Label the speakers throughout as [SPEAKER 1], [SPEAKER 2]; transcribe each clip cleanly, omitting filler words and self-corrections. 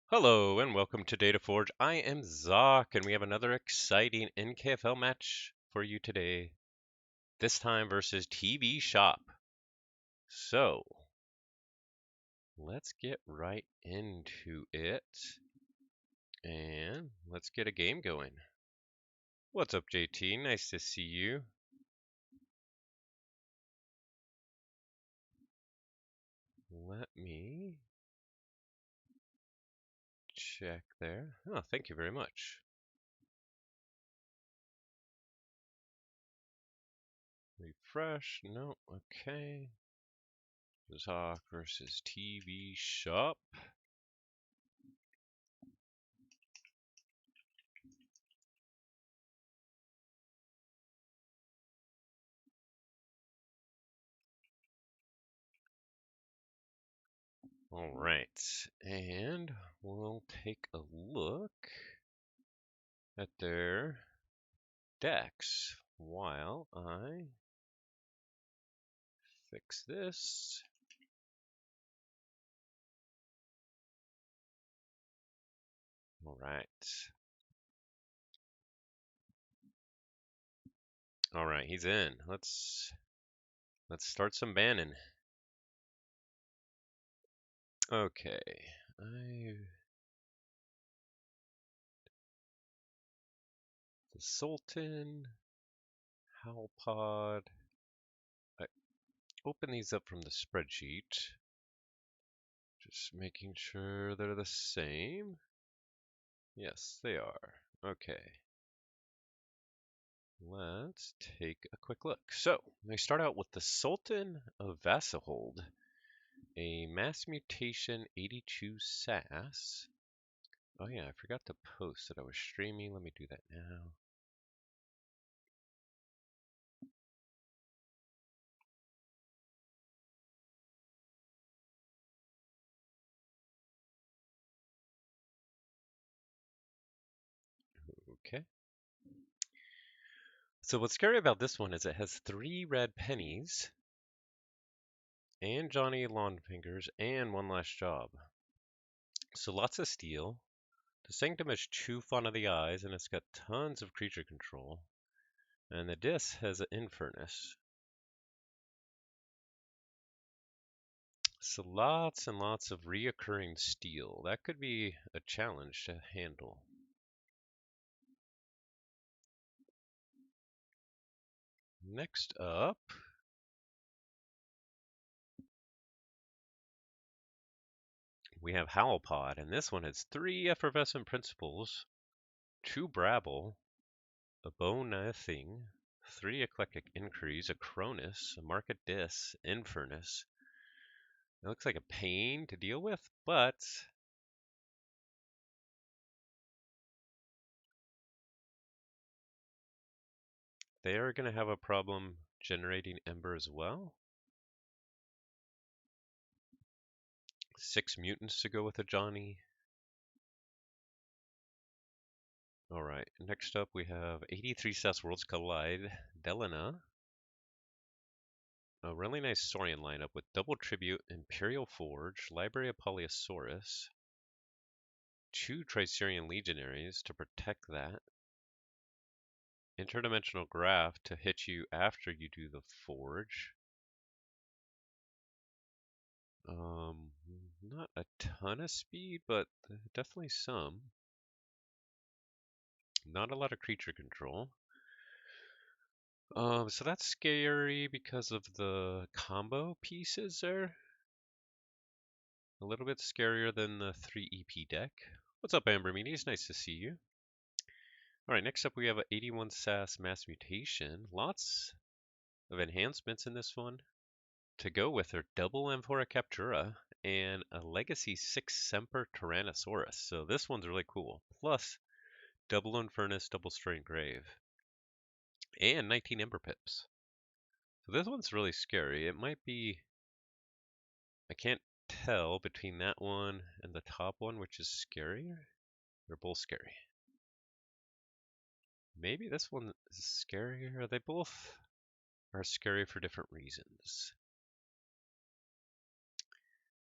[SPEAKER 1] Hello and welcome to TvShop. I am xoque and we have another exciting NKFL match for you today. This time versus TvShop. So, let's get right into it and let's get a game going. What's up, JT? Nice to see you. Let me check there. Oh, thank you very much. Refresh. No, okay. xoque versus TvShop. All right, and we'll take a look at their decks while I fix this. All right. All right, he's in. Let's start some banning. Okay. The Sultan, Howlpod. I open these up from the spreadsheet. Just making sure they're the same. Yes, they are. Okay. Let's take a quick look. So, we start out with the Sultan of Vassahold, a mass mutation 82 SAS. Oh yeah, I forgot to post that I was streaming. Let me do that now. Okay. So what's scary about this one is it has 3 red pennies, and Johnny Longfingers, and One Last Job. So lots of steel. The Sanctum is too fond of the eyes, and it's got tons of creature control. And the disc has an Infernus. So lots and lots of reoccurring steel. That could be a challenge to handle. Next up, we have Howlpod, and this one has 3 Effervescent Principles, 2 Brabble, a Bone Nothing, 3 Eclectic Increase, a Cronus, a Market Dis, Infernus. It looks like a pain to deal with, but they are going to have a problem generating Ember as well. 6 mutants to go with a Johnny. Alright, next up we have 83 SAS Worlds Collide, Delana. A really nice Saurian lineup with Double Tribute, Imperial Forge, Library of Polyosaurus, 2 Tricerian Legionaries to protect that, Interdimensional Graph to hit you after you do the Forge. Not a ton of speed, but definitely some. Not a lot of creature control. So that's scary because of the combo pieces there. A little bit scarier than the 3 EP deck. What's up, Amber Meanies? Nice to see you. Alright, next up we have an 81 SAS Mass Mutation. Lots of enhancements in this one. To go with are double Amphora Captura and a Legacy 6 Semper Tyrannosaurus. So this one's really cool. Plus, double Infernus, double Strain Grave. And 19 Ember Pips. So this one's really scary. It might be... I can't tell between that one and the top one which is scarier. They're both scary. Maybe this one is scarier. They both are scary for different reasons.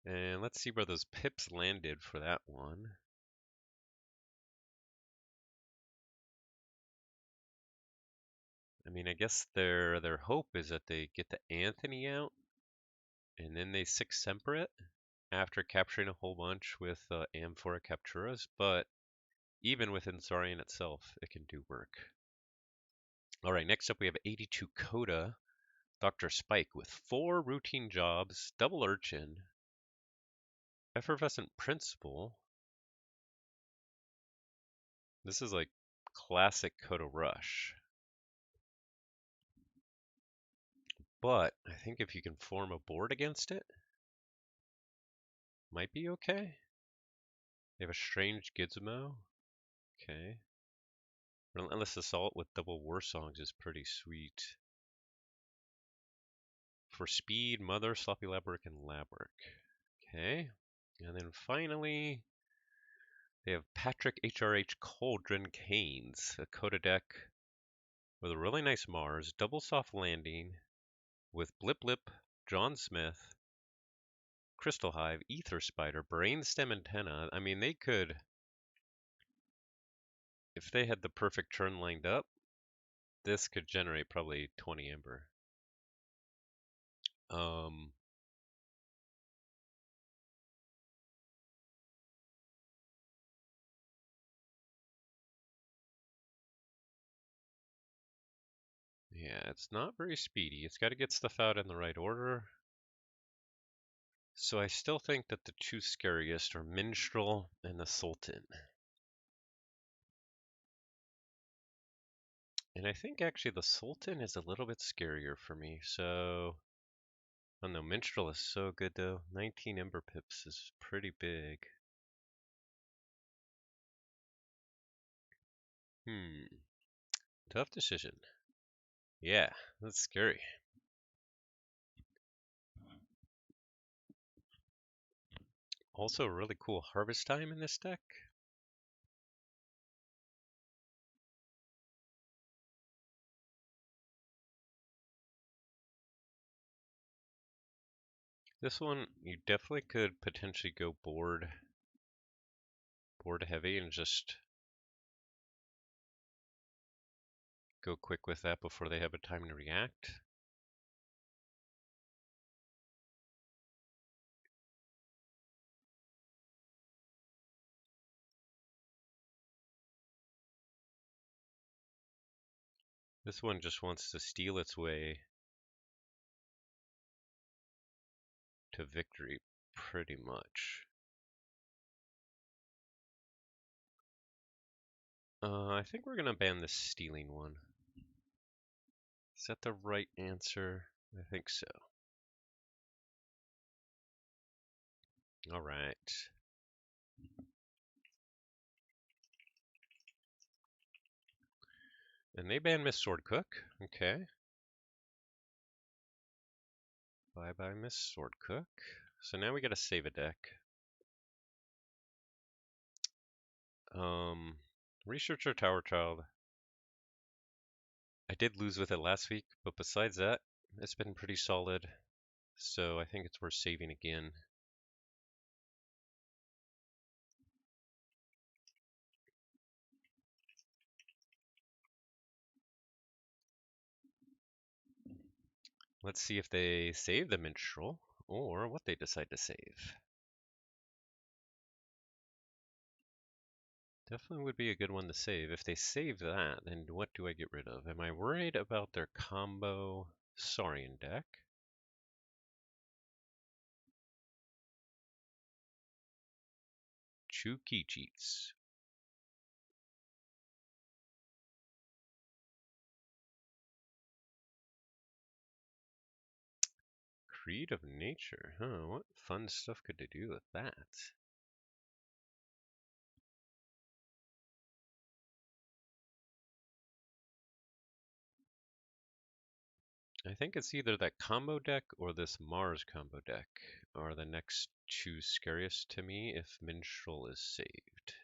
[SPEAKER 1] And let's see where those pips landed for that one. mean, I guess their hope is that they get the Anthony out, and then they 6 Semper it after capturing a whole bunch with Amphora Capturas, but even within Saurian itself, it can do work. Alright, next up we have 82 Coda, Dr. Spike with 4 routine jobs, double Urchin, Effervescent Principle. This is like classic Coda Rush. But I think if you can form a board against it, might be okay. They have a strange Gizmo. Okay. Relentless Assault with double War Songs is pretty sweet. For speed, Mother, Sloppy Labwork, and Labwork. Okay. And then finally, they have Patrick HRH Cauldron Canes, a Coda deck with a really nice Mars, double soft landing with Blip Blip, John Smith, Crystal Hive, Ether Spider, Brainstem Antenna. I mean, they could, if they had the perfect turn lined up, this could generate probably 20 Ember. Yeah, it's not very speedy. It's got to get stuff out in the right order. So I still think that the 2 scariest are Minstrel and the Sultan. And I think actually the Sultan is a little bit scarier for me. So, oh no, Minstrel is so good though. 19 Ember Pips is pretty big. Tough decision. Yeah, that's scary. Also, really cool Harvest Time in this deck. This one, you definitely could potentially go board heavy and just go quick with that before they have a time to react. This one just wants to steal its way to victory, pretty much. I think we're gonna ban the stealing one. Is that the right answer? I think so. All right. And they ban Miss Swordcook. Okay. Bye-bye, Miss Swordcook. So now we gotta save a deck. Researcher Tower Child. I did lose with it last week, but besides that, it's been pretty solid. So I think it's worth saving again. Let's see if they save the Minstrel or what they decide to save. Definitely would be a good one to save. If they save that, then what do I get rid of? Am I worried about their combo Saurian deck? Chuki cheats. Creed of Nature. Huh, what fun stuff could they do with that? I think it's either that combo deck or this Mars combo deck are the next 2 scariest to me if Minstrel is saved.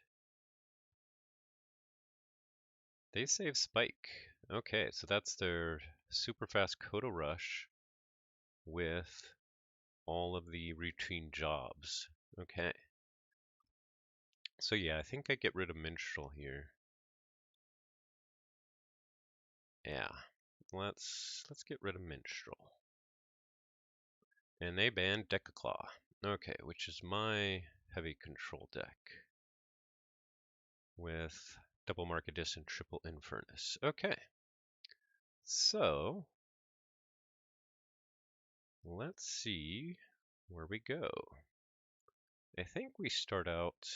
[SPEAKER 1] They save Spike. Okay, so that's their super fast Coda Rush with all of the routine jobs. Okay. So yeah, I think I get rid of Minstrel here. Yeah. let's get rid of Minstrel. And they banned Decaclaw. Okay, which is my heavy control deck with double Markadis and triple Infernus. Okay, so let's see where we go. I think we start out.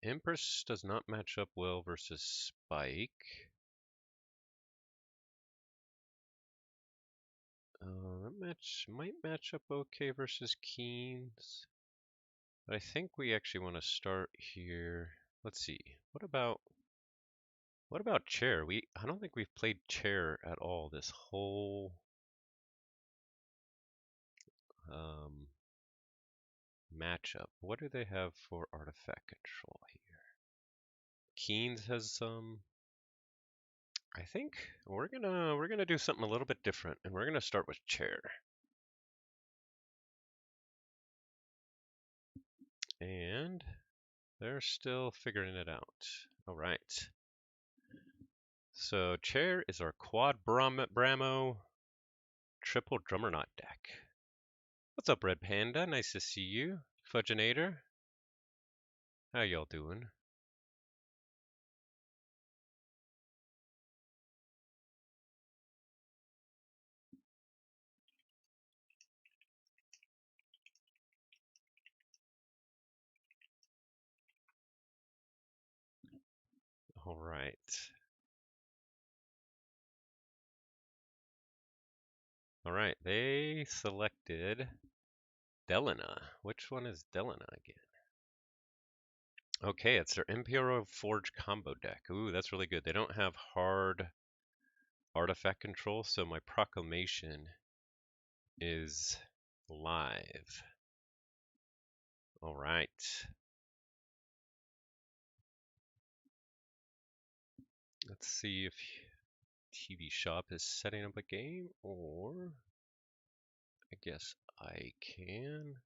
[SPEAKER 1] Empress does not match up well versus Spike. That might match up okay versus Keens. But I think we actually want to start here. Let's see. What about Chair? I don't think we've played Chair at all this whole matchup. What do they have for artifact control here? Keens has some. I think we're gonna do something a little bit different, and we're gonna start with Chair. And they're still figuring it out. All right. So Chair is our quad Bramo triple Drummerknot deck. What's up, Red Panda? Nice to see you. Fudginator. How y'all doing? All right. All right. They selected Delina. Which one is Delina again? Okay, it's their Imperial Forge combo deck. Ooh, that's really good. They don't have hard artifact control, so my proclamation is live. All right. Let's see if TvShop is setting up a game, or I guess I can.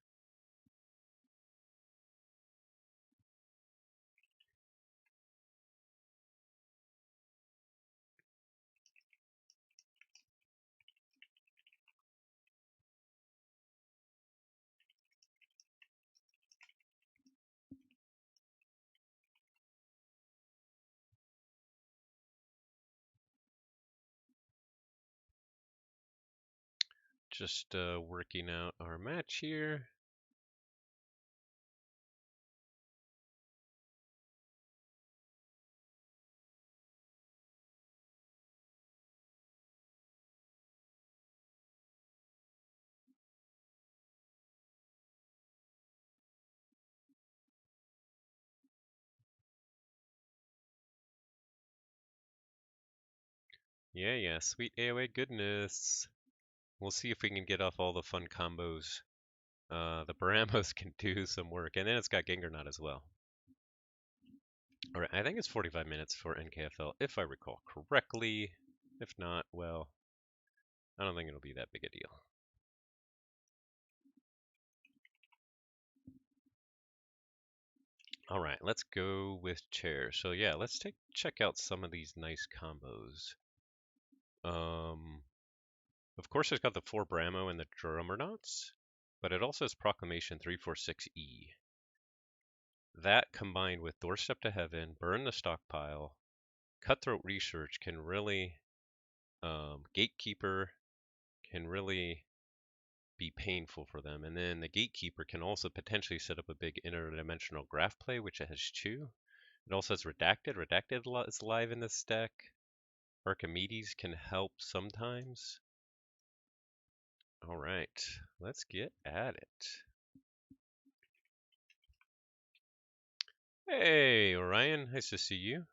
[SPEAKER 1] Just working out our match here. Yeah, sweet AoE goodness. We'll see if we can get off all the fun combos. The Baramos can do some work, and then it's got Ganger-nauts as well. All right, I think it's 45 minutes for NKFL, if I recall correctly. If not, well, I don't think it'll be that big a deal. All right, let's go with Chair. So yeah, let's check out some of these nice combos. Of course, it's got the 4 Bramo and the Drummernauts, but it also has Proclamation 346E. That combined with Doorstep to Heaven, Burn the Stockpile, Cutthroat Research can really, Gatekeeper can really be painful for them. And then the Gatekeeper can also potentially set up a big interdimensional graph play, which it has 2. It also has Redacted. Redacted is live in this deck. Archimedes can help sometimes. All right, let's get at it. Hey, Orion, nice to see you.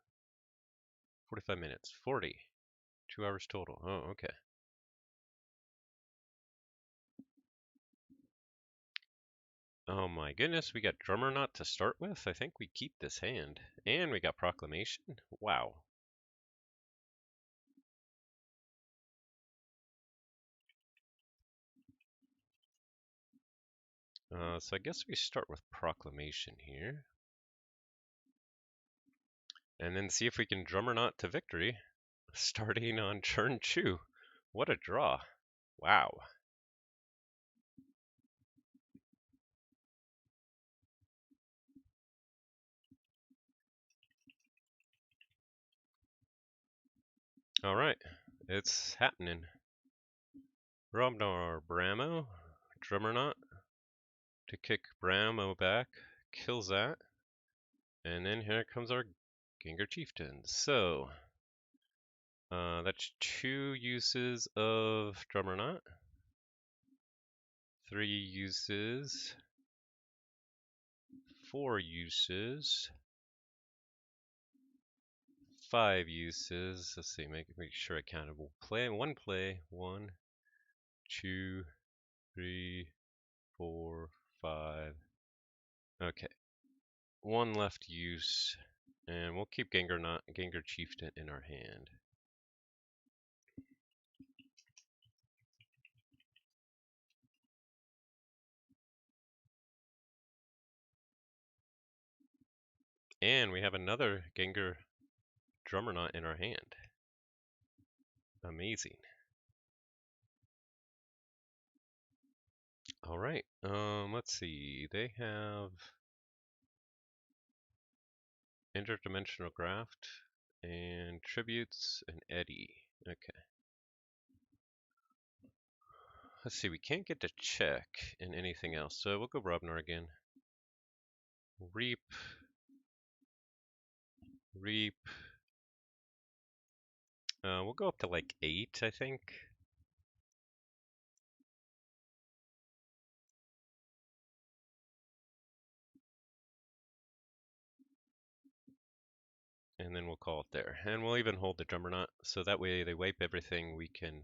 [SPEAKER 1] 45 minutes, 40. 2 hours total. Oh, okay. Oh my goodness, we got Drummerknot to start with. I think we keep this hand. And we got Proclamation. Wow. So I guess we start with Proclamation here. And then see if we can Drummer-knot to victory, starting on turn 2. What a draw. Wow. Alright, it's happening. Robnar Bramo, Drummer-knot to kick Bramo back, kills that. And then here comes our Ganger Chieftain. So, that's 2 uses of Drummer-knot, 3 uses, 4 uses, 5 uses. Let's see, make sure I counted. One play. 1, 2, 3, 4, 5. Okay, 1 left use, and we'll keep Ganger Chieftain in our hand. And we have another Ganger Drummer-knot in our hand. Amazing. All right. Let's see. They have interdimensional graft and tributes and eddy. Okay. Let's see. We can't get to check in anything else, so we'll go Robnar again. Reap. Reap. We'll go up to like 8, I think. And then we'll call it there. And we'll even hold the Drummer-knot, so that way they wipe everything,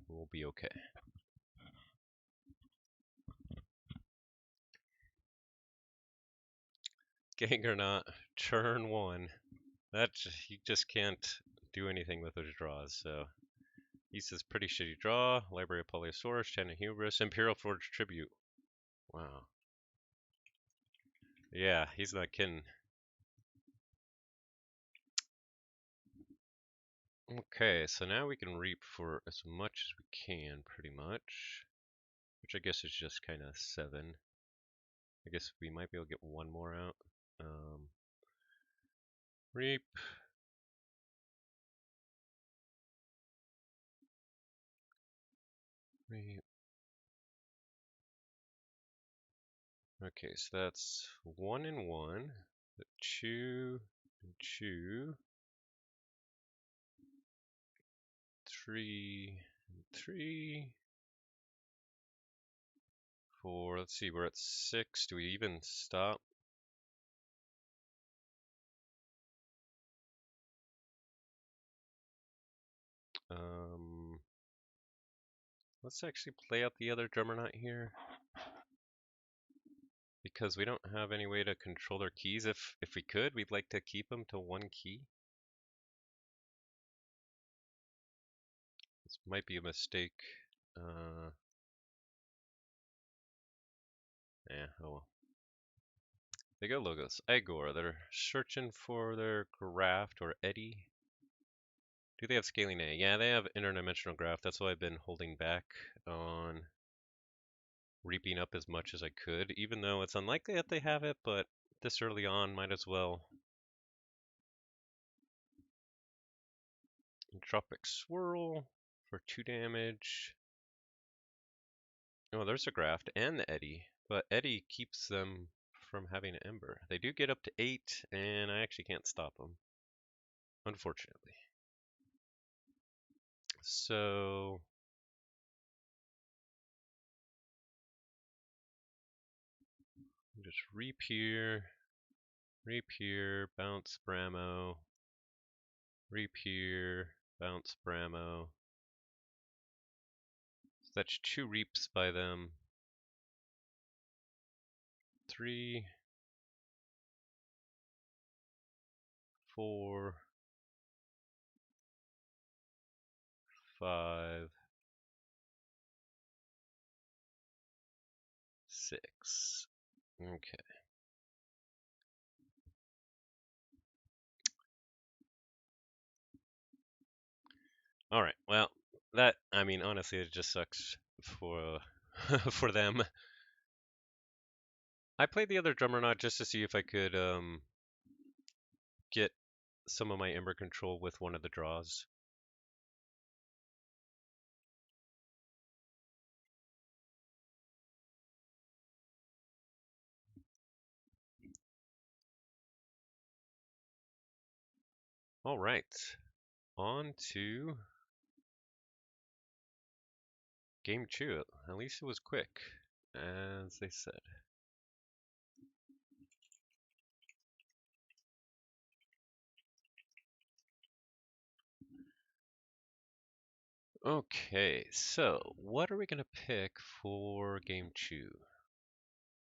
[SPEAKER 1] we'll be okay. Ganger-knot, turn 1. You just can't do anything with those draws, so. He says pretty shitty draw, Library of Polyosaurus, China Hubris, Imperial Forge Tribute. Wow. Yeah, he's not kidding. Okay, so now we can reap for as much as we can, pretty much. Which I guess is just kind of 7. I guess we might be able to get 1 more out. Reap. Reap. Okay, so that's 1 and 1. 2 and 2. 3 and 3. 4. Let's see, we're at 6. Do we even stop? Let's actually play out the other Drummer-knot here, because we don't have any way to control their keys. If we could, we'd like to keep them to 1 key. This might be a mistake. Yeah, oh well. They got logos. Igor, they're searching for their graft or eddy. Do they have scaling A? Yeah, they have interdimensional graft. That's why I've been holding back on reaping up as much as I could, even though it's unlikely that they have it, but this early on, might as well. Tropic Swirl for 2 damage. Oh, there's a graft and the eddy, but eddy keeps them from having an ember. They do get up to 8, and I actually can't stop them, unfortunately. So just reap here, bounce Bramo, reap here, bounce Bramo. So that's 2 reaps by them. 3, 4, 5, 6. Okay. All right. Well, that I mean, honestly, it just sucks for for them. I played the other drummer not just to see if I could get some of my Ember control with one of the draws. All right, on to game two. At least it was quick, as they said. Okay, so what are we gonna pick for game two?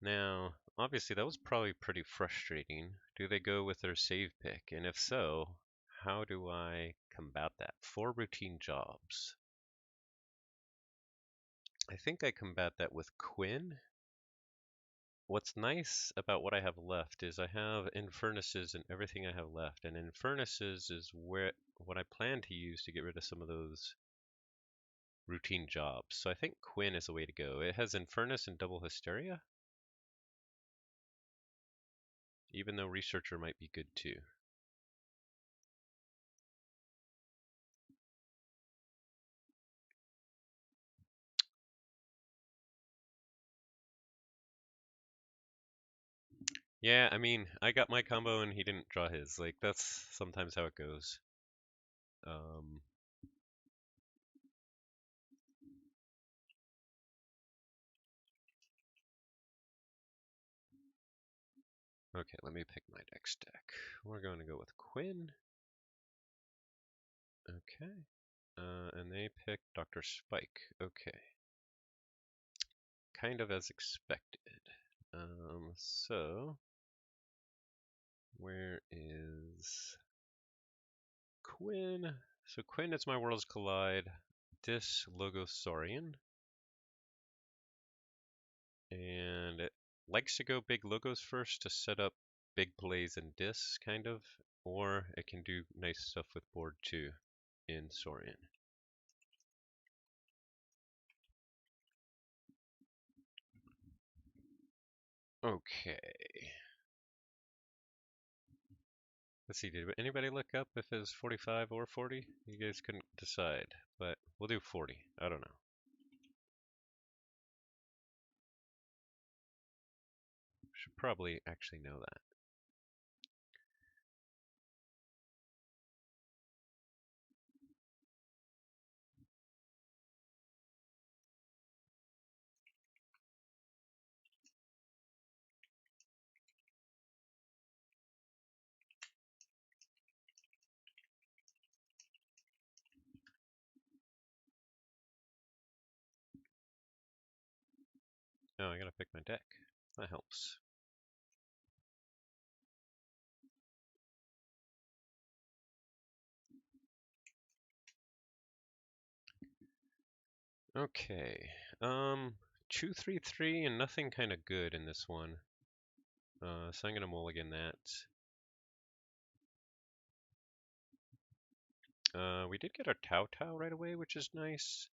[SPEAKER 1] Now, obviously that was probably pretty frustrating. Do they go with their save pick? And if so, how do I combat that? 4 routine jobs. I think I combat that with Quinn. What's nice about what I have left is I have Infurnaces and everything I have left. And Infurnaces is what I plan to use to get rid of some of those routine jobs. So I think Quinn is the way to go. It has Infernus and double Hysteria, even though Researcher might be good too. Yeah, I mean, I got my combo and he didn't draw his. Like, that's sometimes how it goes. Um, okay, let me pick my next deck. We're going to go with Quinn. Okay. And they pick Dr. Spike. Okay. Kind of as expected. So, where is Quinn? So Quinn is my Worlds Collide. Dis Logosaurian. And it likes to go big logos first to set up big plays in Dis, kind of. Or it can do nice stuff with board too in Saurian. Okay. Let's see, did anybody look up if it's 45 or 40? You guys couldn't decide, but we'll do 40. I don't know. Should probably actually know that. Oh, I gotta pick my deck. That helps. Okay. 2-3-3 and nothing kind of good in this one. So I'm gonna mulligan that. We did get our Tau Tau right away, which is nice.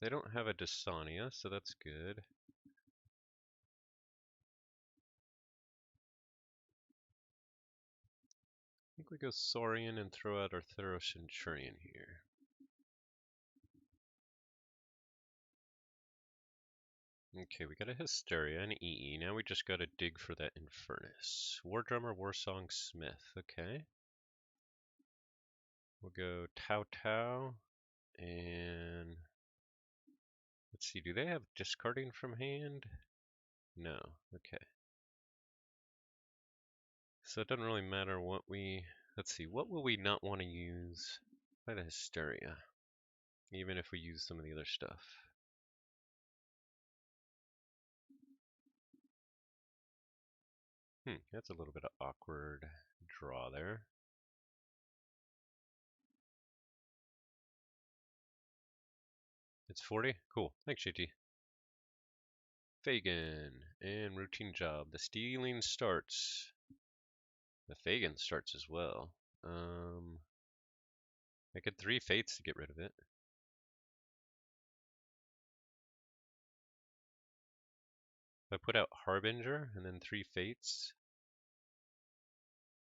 [SPEAKER 1] They don't have a Dasania, so that's good. I think we go Saurian and throw out our Thorough Centurion here. Okay, we got a Hysteria and EE. Now we just gotta dig for that Infernus. War Drummer, Warsong, Smith. Okay. We'll go Tau Tau and let's see, do they have discarding from hand? No. Okay. So it doesn't really matter what we... Let's see, what will we not want to use by the Hysteria? Even if we use some of the other stuff. That's a little bit of awkward draw there. It's 40? Cool. Thanks, JT. Fagin. And routine job. The stealing starts. The Fagin starts as well. I get 3 fates to get rid of it. If I put out Harbinger and then 3 fates,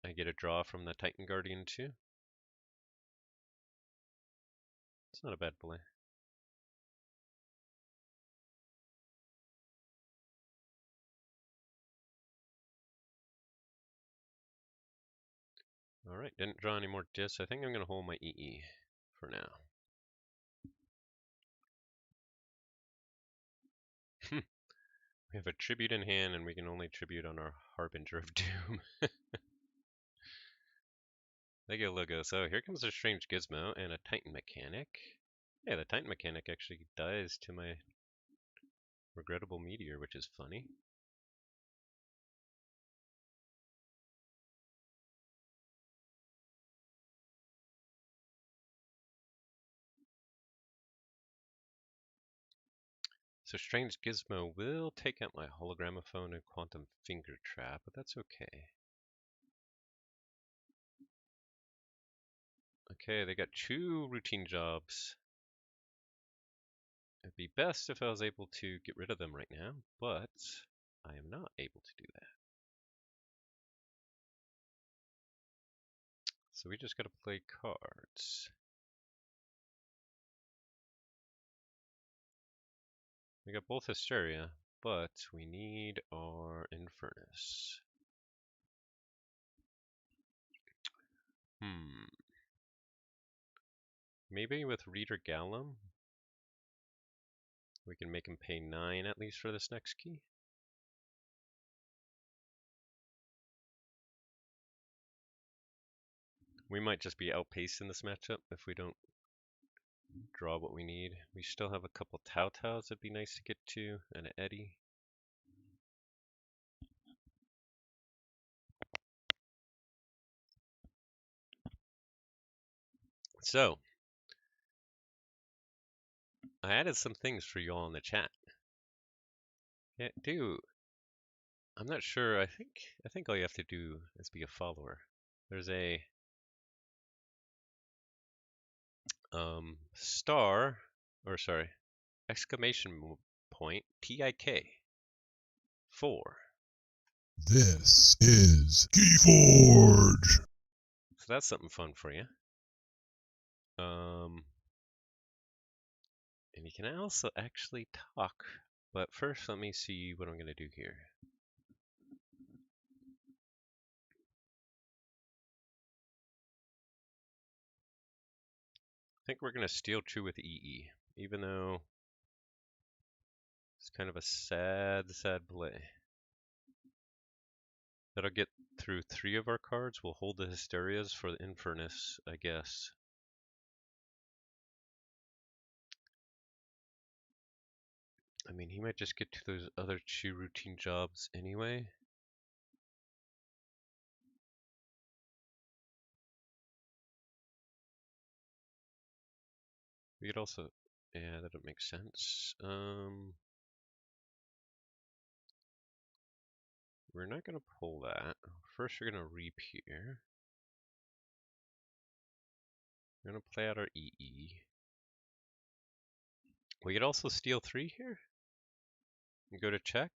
[SPEAKER 1] I get a draw from the Titan Guardian too. It's not a bad play. Alright, didn't draw any more discs. I think I'm going to hold my EE for now. We have a tribute in hand and we can only tribute on our Harbinger of Doom. They get logo. So here comes a strange gizmo and a Titan mechanic. Yeah, the Titan mechanic actually dies to my regrettable meteor, which is funny. So Strange Gizmo will take out my Hologramophone and Quantum Finger Trap, but that's okay. Okay, they got 2 routine jobs. It'd be best if I was able to get rid of them right now, but I am not able to do that. So we just gotta play cards. We got both Hysteria, but we need our Infernus. Maybe with Reader Gallum, we can make him pay 9 at least for this next key. We might just be outpaced in this matchup if we don't draw what we need. We still have a couple Tau Taus that'd be nice to get to, and an Eddie. So, I added some things for you all in the chat. Yeah, I'm not sure. I think all you have to do is be a follower. There's a star, or sorry, exclamation point TIK 4.
[SPEAKER 2] This is Keyforge.
[SPEAKER 1] So that's something fun for you. And you can also actually talk. But first, let me see what I'm going to do here. I think we're going to steal true with EE, even though it's kind of a sad play. That'll get through 3 of our cards. We'll hold the Hysterias for the Infernus, I guess. I mean, he might just get to those other 2 routine jobs anyway. We could also, yeah, that would make sense. We're not going to pull that. First, we're going to reap here. We're going to play out our EE. We could also steal 3 here and go to check.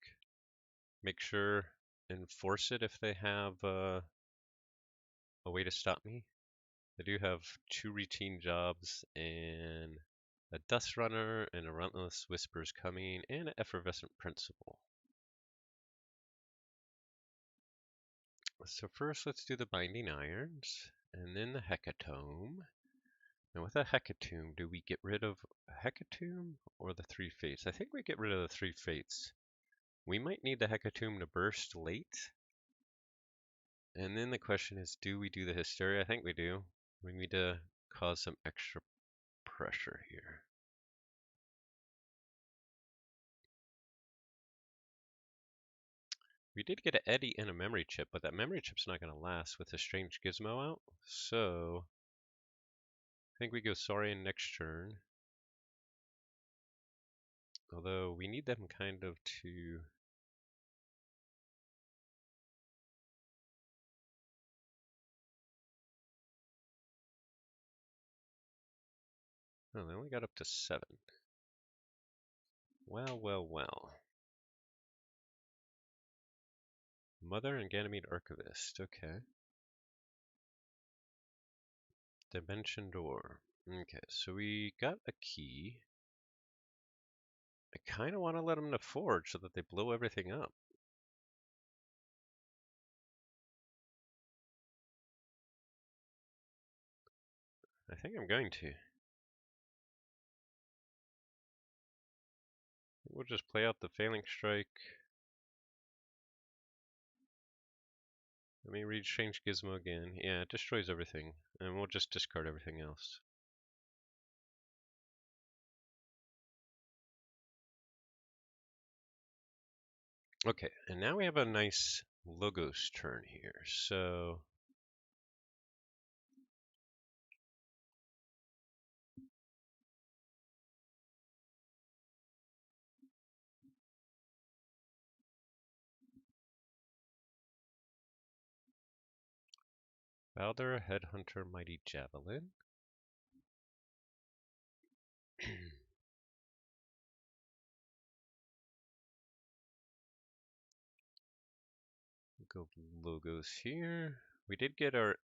[SPEAKER 1] Make sure and force it if they have a way to stop me. They do have 2 routine jobs and a Dust Runner and a Relentless Whispers coming and an Effervescent Principle. So first let's do the Binding Irons and then the Hecatomb. Now with a Hecatomb, do we get rid of a Hecatomb or the 3 Fates? I think we get rid of the 3 Fates. We might need the Hecatomb to burst late. And then the question is, do we do the Hysteria? I think we do. We need to cause some extra pressure here. We did get an Eddie and a memory chip, but that memory chip's not going to last with a strange gizmo out. So I think we go Saurian next turn. Although we need them kind of to... Oh, they only got up to 7. Well, well, well. Mother and Ganymede Archivist. Okay. Dimension door. Okay, so we got a key. I kind of want to let them to forge so that they blow everything up. I think I'm going to. We'll just play out the failing strike. Let me read Strange Gizmo again. Yeah, it destroys everything. And we'll just discard everything else. Okay, and now we have a nice Logos turn here. So Balder, Headhunter, Mighty Javelin. Go Logos here. We did get our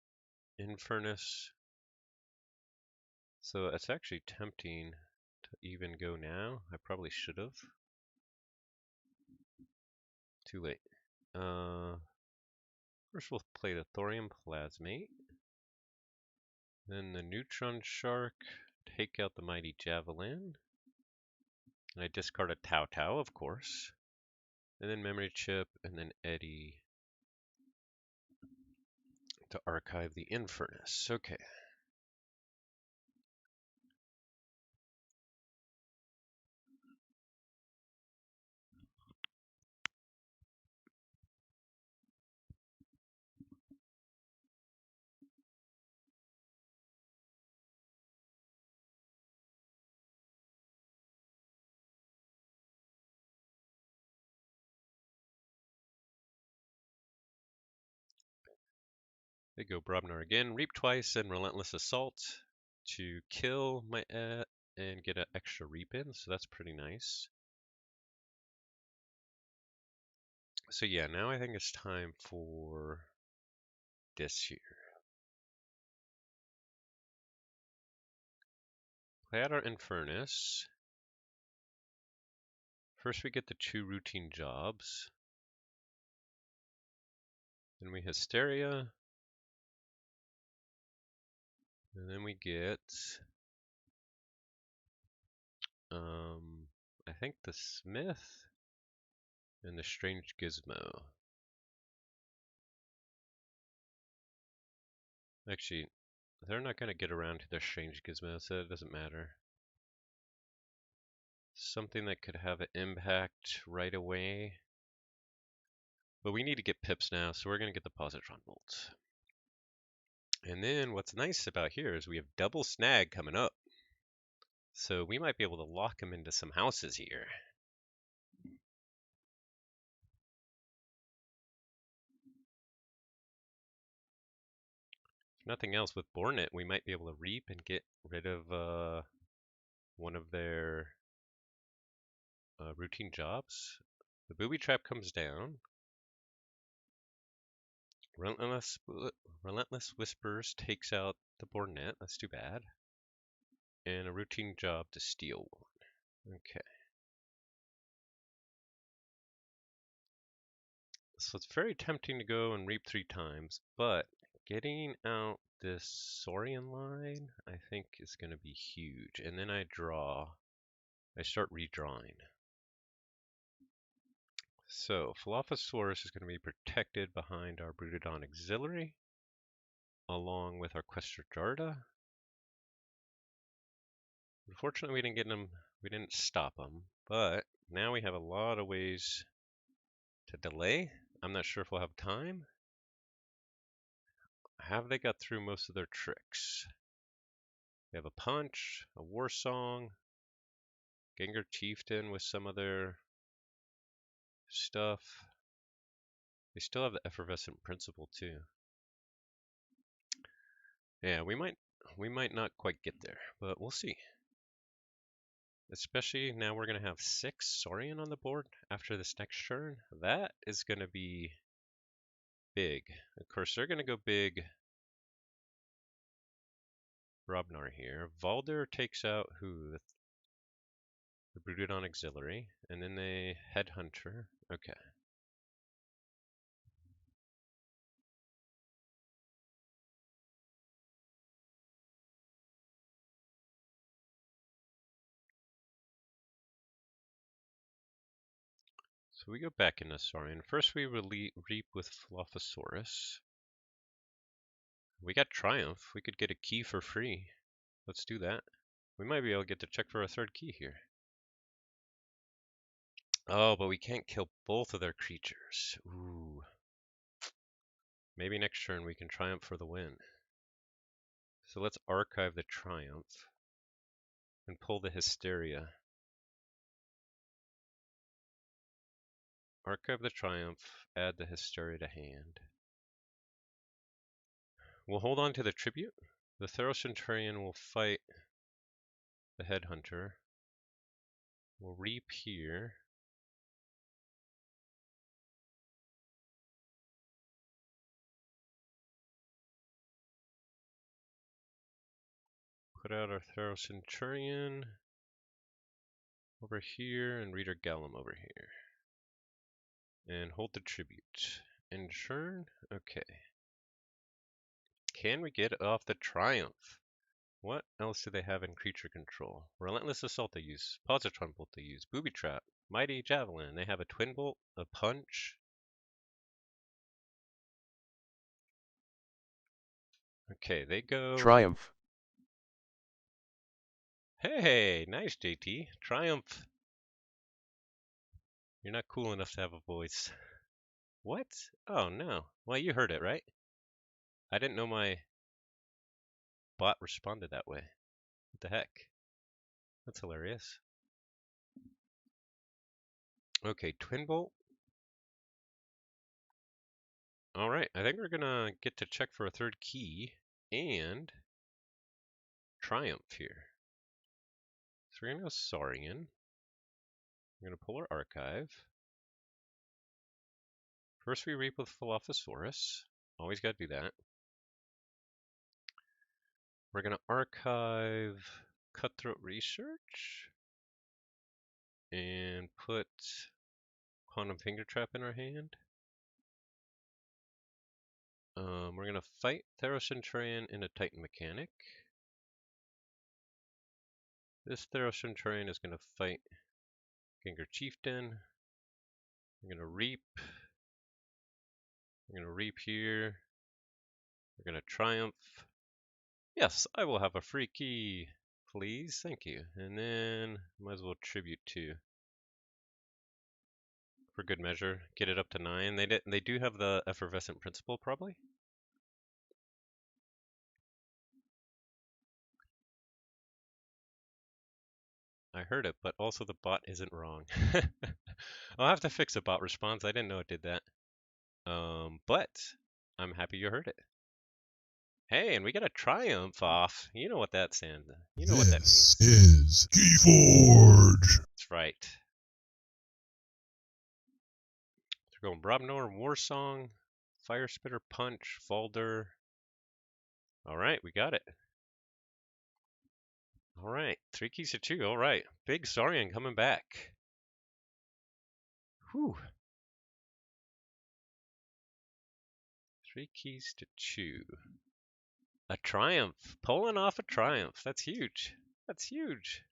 [SPEAKER 1] Infernus, so it's actually tempting to even go now. I probably should have. Too late. First we'll play the Thorium Plasmate. Then the Neutron Shark. Take out the Mighty Javelin. And I discard a Tau Tau, of course. And then Memory Chip, and then Eddy to archive the Infernus. Okay. They go Brobnar again. Reap twice and Relentless Assault to kill my and get an extra reap in, so that's pretty nice. So yeah, now I think it's time for this here. Play out our Infernus. First we get the 2 routine jobs. Then we Hysteria. And then we get I think the Smith and the Strange Gizmo. Actually, they're not going to get around to their Strange Gizmo, so it doesn't matter. Something that could have an impact right away. But we need to get pips now, so we're going to get the Positron Bolt. And then what's nice about here is we have double snag coming up. So we might be able to lock him into some houses here. If nothing else, with Bornet, we might be able to reap and get rid of one of their routine jobs. The booby trap comes down. Relentless Whispers takes out the Bornet. That's too bad. And a routine job to steal one. Okay. So it's very tempting to go and reap 3 times, but getting out this Saurian line, I think is going to be huge. And then I start redrawing. So Dilophosaurus is going to be protected behind our Brutodon Auxiliary, along with our Questor Jarda. Unfortunately, we didn't stop them, but now we have a lot of ways to delay. I'm not sure if we'll have time. Have they got through most of their tricks? We have a punch, a war song, Gengar Chieftain with some of their stuff. They still have the effervescent principle too. Yeah, we might not quite get there, but we'll see. Especially now we're going to have 6 Saurian on the board after this next turn. That is going to be big. Of course, they're going to go big Robnar here. Valder takes out who? The Broodon Auxiliary. And then they Headhunter. Okay. So we go back into Saurian. First we reap with Dilophosaurus. We got Triumph. We could get a key for free. Let's do that. We might be able to get to check for a 3rd key here. Oh, but we can't kill both of their creatures. Ooh. Maybe next turn we can Triumph for the win. So let's archive the Triumph and pull the Hysteria. Archive the Triumph, add the Hysteria to hand. We'll hold on to the Tribute. The Therocentrian will fight the Headhunter. We'll reap here. Put out our Therocentrian over here and Reader Gallum over here. And hold the Tribute. And turn? Okay. Can we get off the Triumph? What else do they have in creature control? Relentless Assault they use. Positron Bolt they use. Booby Trap. Mighty Javelin. They have a Twin Bolt, a Punch. Okay, they go...
[SPEAKER 3] Triumph.
[SPEAKER 1] Hey, nice JT. Triumph. You're not cool enough to have a voice. What? Oh no. Well, you heard it, right? I didn't know my bot responded that way. What the heck? That's hilarious. Okay, Twin Bolt. Alright, I think we're gonna get to check for a 3rd key and Triumph here. So we're gonna go Saurian. We're gonna pull our archive. First we reap with Dilophosaurus. Always gotta do that. We're gonna archive Cutthroat Research and put Quantum Finger Trap in our hand. We're gonna fight Therocentrian in a Titan Mechanic. This Therocentrian is gonna fight Ganger Chieftain. We're gonna reap. We're gonna reap here. We're gonna Triumph. Yes, I will have a free key, please. Thank you. And then might as well Tribute too. For good measure, get it up to 9. They do have the Effervescent Principle probably. I heard it, but also the bot isn't wrong. I'll have to fix a bot response. I didn't know it did that. But I'm happy you heard it. Hey, and we got a Triumph off. You know what that stands. You know what that means.
[SPEAKER 2] This is Keyforge.
[SPEAKER 1] That's right. We're going Brobnor, Warsong, Fire Spitter, Punch, Falder. All right, we got it. All right, 3 keys to 2. All right, big Saurian coming back. Whew. 3 keys to 2. A Triumph, pulling off a Triumph. That's huge. That's huge.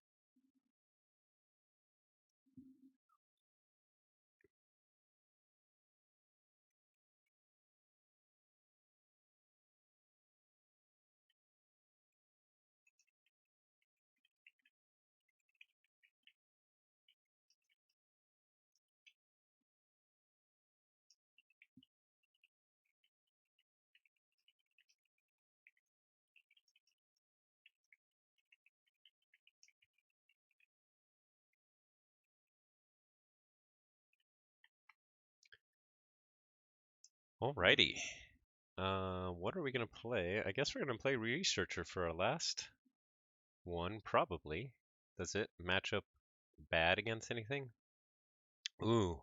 [SPEAKER 1] Alrighty. What are we gonna play? I guess we're gonna play Researcher for our last one, probably. Does it match up bad against anything? Ooh,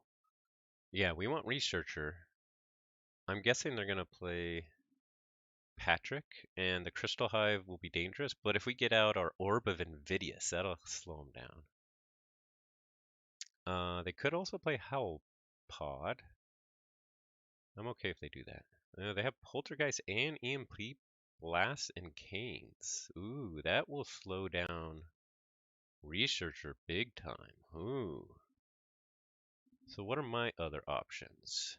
[SPEAKER 1] yeah, we want Researcher. I'm guessing they're gonna play Patrick, and the Crystal Hive will be dangerous, but if we get out our Orb of Invidious, that'll slow them down. They could also play Howl Pod. I'm okay if they do that. They have Poltergeist and EMP Blast and Canes. Ooh, that will slow down Researcher big time. Ooh. So what are my other options?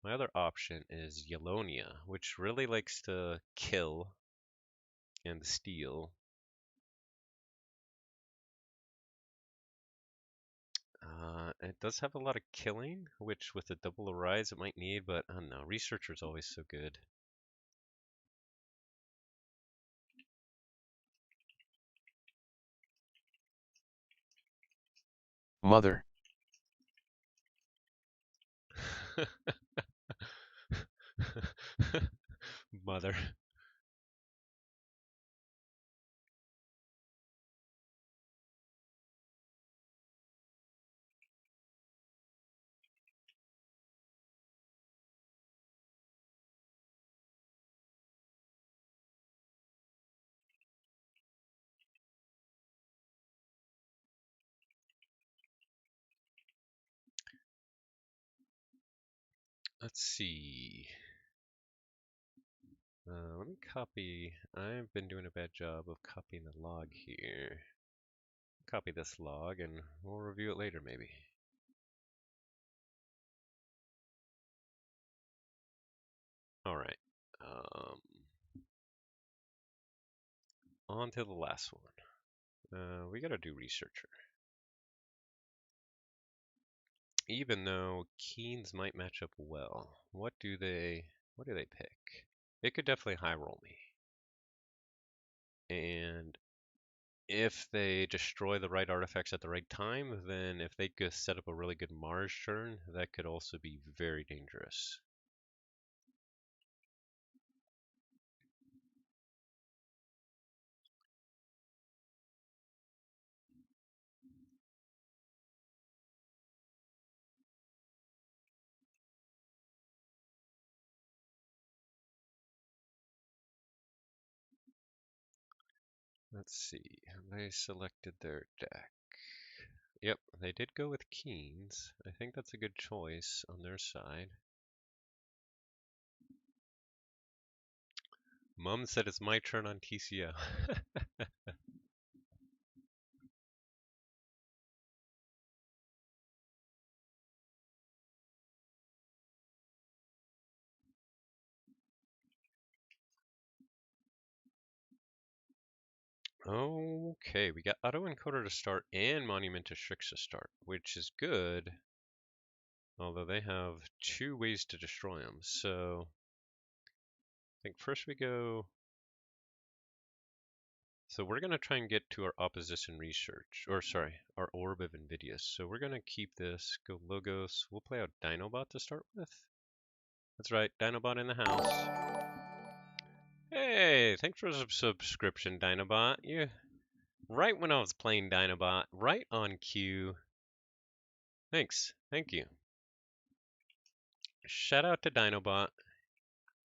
[SPEAKER 1] My other option is Yellonia, which really likes to kill and steal. It does have a lot of killing, which with a double arise it might need, but I don't know. Researcher's always so good.
[SPEAKER 3] Mother.
[SPEAKER 1] Mother. Let's see. Let me copy. I've been doing a bad job of copying the log here. Copy this log and we'll review it later maybe. Alright. On to the last one. We gotta do Researcher. Even though Keens might match up well, what do they pick? They could definitely high roll me. And if they destroy the right artifacts at the right time, then if they could set up a really good Mars turn, that could also be very dangerous. Let's see, they selected their deck. Yep, they did go with Keens. I think that's a good choice on their side. Mom said it's my turn on TCO. Okay, we got Autoencoder to start and Monument to Strix to start, which is good. Although they have two ways to destroy them. So I think first we go. So we're gonna try and get to our opposition research, or sorry, our Orb of Invidious. So we're gonna keep this, go Logos. We'll play out Dinobot to start with. That's right, Dinobot in the house. Hey, thanks for the subscription, Dinobot. You right when I was playing Dinobot, right on cue. Thanks, thank you. Shout out to Dinobot.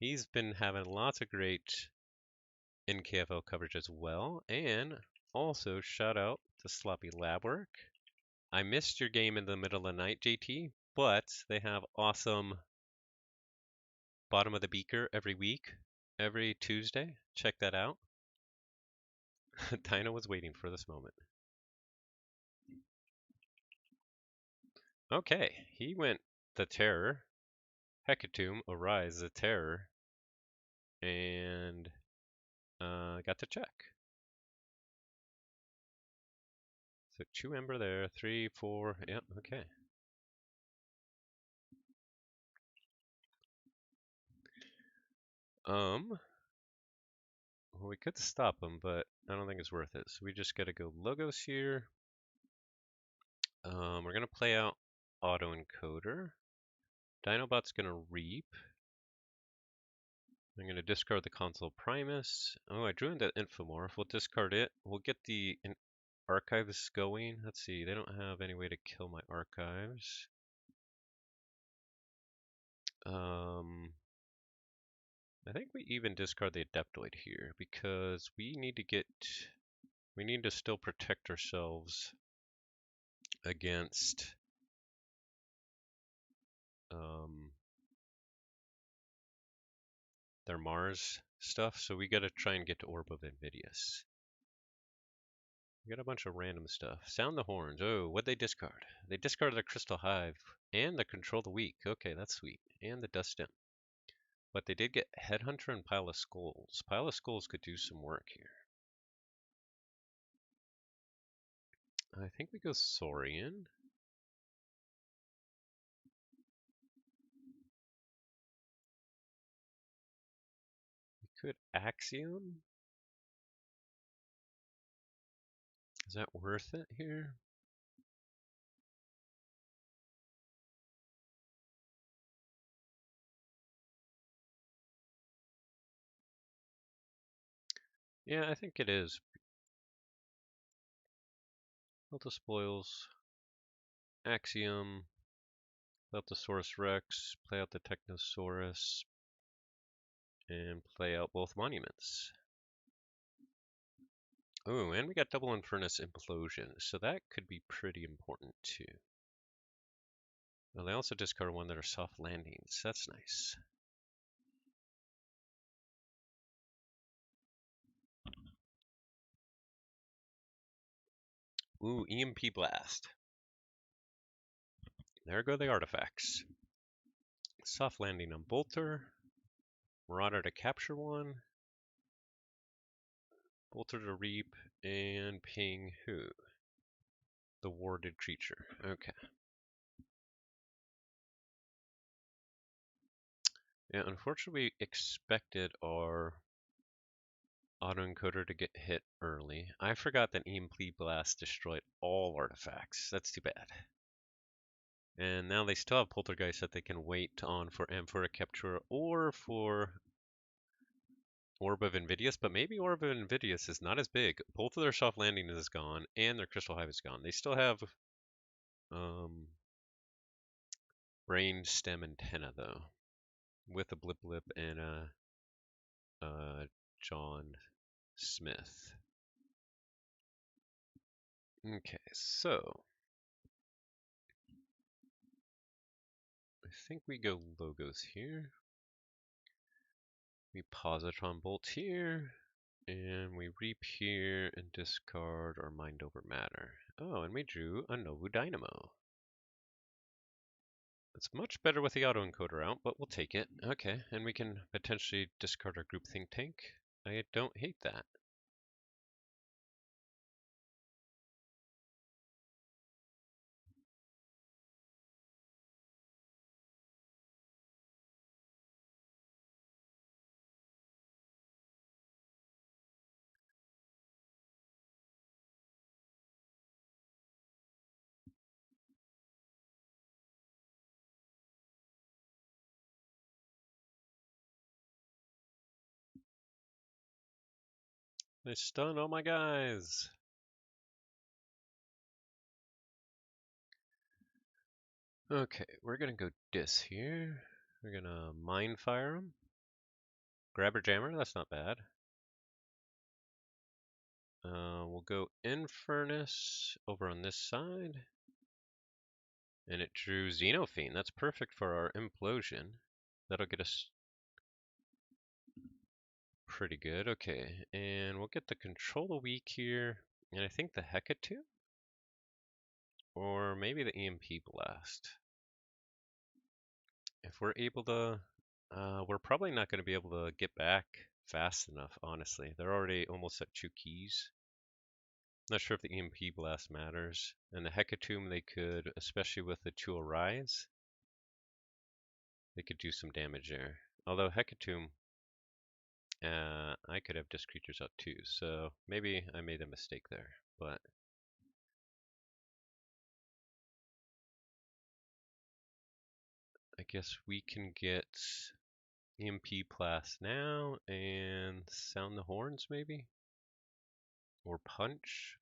[SPEAKER 1] He's been having lots of great NKFL coverage as well. And also shout out to Sloppy Lab Work. I missed your game in the middle of the night, JT, but they have awesome bottom of the beaker every week, every Tuesday. Check that out. Dino was waiting for this moment. Okay, he went the Terror, Hecatomb, Arise, the Terror, and got to check. So 2 Ember there, 3, 4, yep, okay. Well, we could stop him, but I don't think it's worth it. So we just gotta go Logos here. We're gonna play out Autoencoder. Dinobot's gonna Reap. I'm gonna discard the Console Primus. Oh, I drew in that Infomorph. We'll discard it. We'll get the archives going. Let's see, they don't have any way to kill my archives. I think we even discard the Adeptoid here because we need to still protect ourselves against their Mars stuff, so we gotta try and get to Orb of Invidious. We got a bunch of random stuff. Sound the horns. Oh, what'd they discard? They discarded the Crystal Hive and the Control the Weak. Okay, that's sweet. And the Dust Imp. But they did get Headhunter and Pile of Skulls. Pile of Skulls could do some work here. I think we go Saurian. We could Axiom. Is that worth it here? Yeah, I think it is. Delta Spoils, Axiom, play out the Saurus Rex, play out the Technosaurus, and play out both monuments. Oh, and we got double Infernus Implosion, so that could be pretty important too. Well, they also discard one that are soft landings. That's nice. Ooh, EMP Blast. There go the artifacts. Soft landing on Bolter. Marauder to capture one. Bolter to reap. And ping who? The warded creature. Okay. Yeah, unfortunately, we expected our autoencoder to get hit early. I forgot that EMP Blast destroyed all artifacts. That's too bad. And now they still have Poltergeist that they can wait on for Amphora Captura or for Orb of Invidious, but maybe Orb of Invidious is not as big. Both of their soft landing is gone and their Crystal Hive is gone. They still have Brain Stem Antenna though, with a Blip Blip and a John Smith. Okay, so I think we go logos here. We Positron Bolt here, and we reap here and discard our Mind Over Matter. Oh, and we drew a Novu Dynamo. It's much better with the autoencoder out, but we'll take it. Okay, and we can potentially discard our group Think Tank. I don't hate that. They stun all my guys. Okay, we're gonna go Dis here. We're gonna Mind Fire him. Grabber Jammer, that's not bad. We'll go Infernus over on this side. And it drew Xenofiend. That's perfect for our Implosion. That'll get us pretty good. Okay, and we'll get the Control the Weak here. And I think the Hecatomb? Or maybe the EMP Blast. If we're able to... we're probably not going to be able to get back fast enough, honestly. They're already almost at 2 keys. Not sure if the EMP Blast matters. And the Hecatomb, they could, especially with the 2 Arise, they could do some damage there. Although Hecatomb, I could have disc creatures up too, so maybe I made a mistake there, but I guess we can get EMP Blast now and sound the horns maybe? Or punch?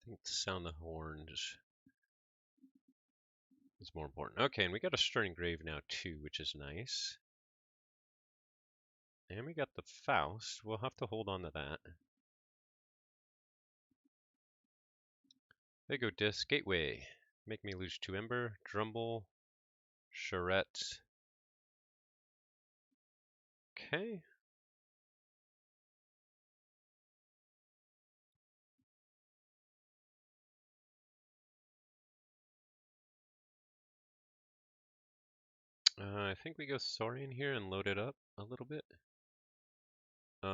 [SPEAKER 1] think sound the horns is more important. Okay, and we got a Stirring Grave now too, which is nice. And we got the Faust. We'll have to hold on to that. They go Disc, Gateway. Make me lose 2 Ember. Drumble. Charette. Okay. I think we go Saurian here and load it up a little bit.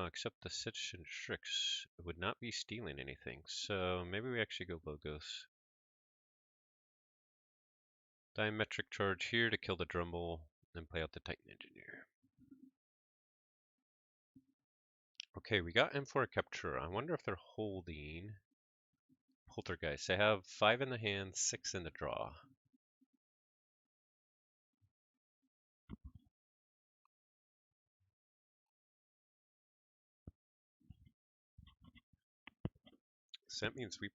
[SPEAKER 1] Except the Sitch and Strix would not be stealing anything, so maybe we actually go Logos. Diametric charge here to kill the Drumble and play out the Titan Engineer. Okay, we got M4 Capture. I wonder if they're holding Poltergeist. They have 5 in the hand, 6 in the draw. So that means we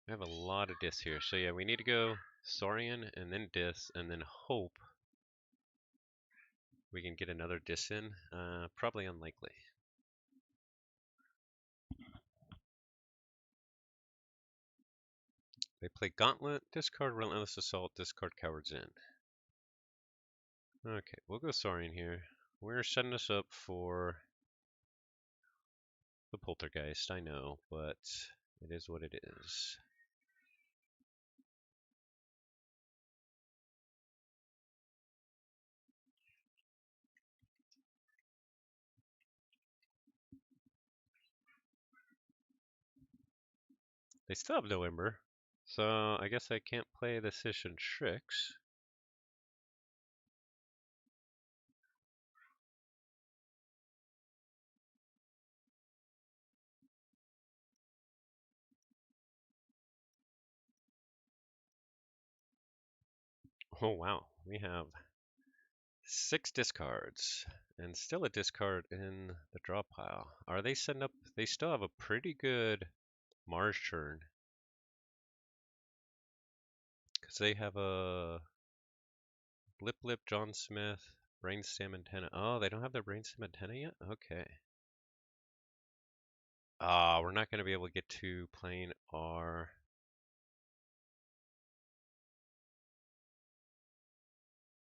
[SPEAKER 1] have a lot of Dis here. So yeah, we need to go Saurian and then Dis and then hope we can get another Dis in. Probably unlikely. They play Gauntlet, discard Relentless Assault, discard Coward's End. Okay, we'll go Saurian here. We're setting us up for the Poltergeist, I know, but it is what it is. They still have no Ember, so I guess I can't play the Sitch and Strix. Oh wow, we have 6 discards and still a discard in the draw pile. Are they setting up? They still have a pretty good Mars turn because they have a Blip Blip, John Smith, Brainstem Antenna. Oh, they don't have their Brainstem Antenna yet? Okay. We're not going to be able to get to playing our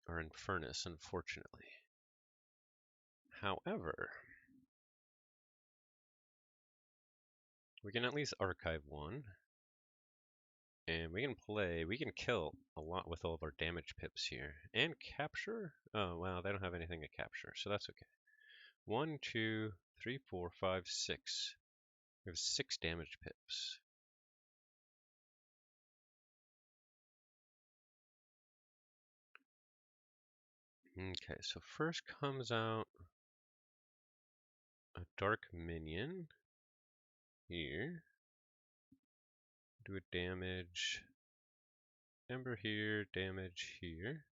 [SPEAKER 1] Infernus, unfortunately. However, we can at least archive one. And we can kill a lot with all of our damage pips here. And capture? Oh, wow, they don't have anything to capture, so that's okay. 1, 2, 3, 4, 5, 6. We have 6 damage pips. Okay, so first comes out a dark minion here. Do a damage. Ember here, damage here.